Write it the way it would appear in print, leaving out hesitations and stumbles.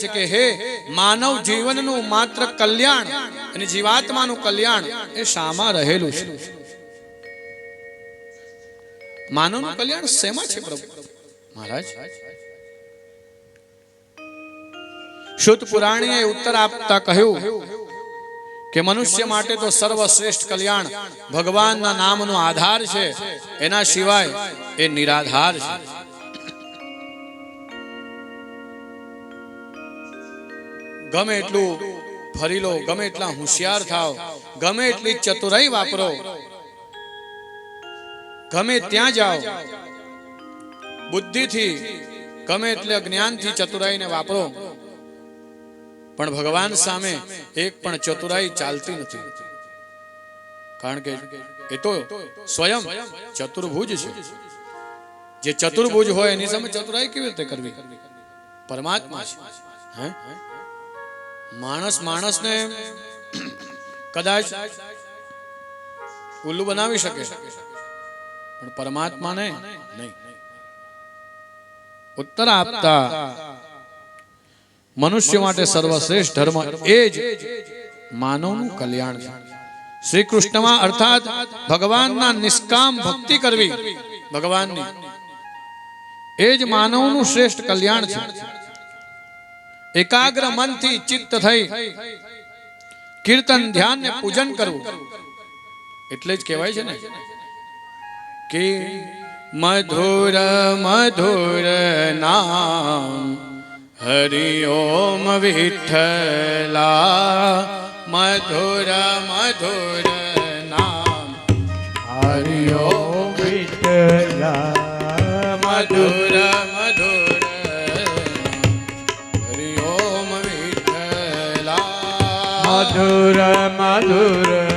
છે કે હે માનવ જીવનનું માત્ર કલ્યાણ અને જીવાત્માનું કલ્યાણ એ શામાં રહેલું છે? માનવનું કલ્યાણ શેમાં છે પ્રભુ? મહારાજ શુદ્ધ પુરાણીએ ઉત્તર આપતા કહ્યું કે મનુષ્ય માટે તો સર્વશ્રેષ્ઠ કલ્યાણ ભગવાનના નામનો આધાર છે, એના સિવાય એ નિરાધાર છે. ગમે એટલું ફરી લો, ગમે એટલા હોશિયાર થાવ, ગમે એટલી ચતુરાઈ વાપરો, ગમે ત્યાં જાઓ, બુદ્ધિથી ગમે એટલે જ્ઞાનથી ચતુરાઈને વાપરો, પણ ભગવાન સામે એક પણ ચતુરાઈ ચાલતી નથી. કારણ કે એ તો સ્વયં ચતુર્ભુજ છે. જે ચતુર્ભુજ હોય એની સામે ચતુરાઈ કેવી રીતે કરવી? પરમાત્મા છે. હે માણસને કદાચ ઉલ્લુ બનાવી શકે, પણ પરમાત્માને નહીં. ઉત્તર આપતા મનુષ્ય માટે સર્વશ્રેષ્ઠ ધર્મ એ જ માનવનું કલ્યાણ છે. શ્રી કૃષ્ણમાં અર્થાત ભગવાનના નિષ્કામ ભક્તિ કરવી, ભગવાનની, એ જ માનવનું શ્રેષ્ઠ કલ્યાણ છે. એકાગ્ર મનથી ચિત્ત થઈ કીર્તન ધ્યાન ને પૂજન કરવું, એટલે જ કહેવાય છે ને કે મધુર મધુર નામ હરિ ઓમ વિઠ્ઠલા. મધુર મધુર નામ હરિ ઓમ વિઠ્ઠલા. મધુર મધુર હરિ ઓમ વિઠ્ઠલા. મધુર મધુર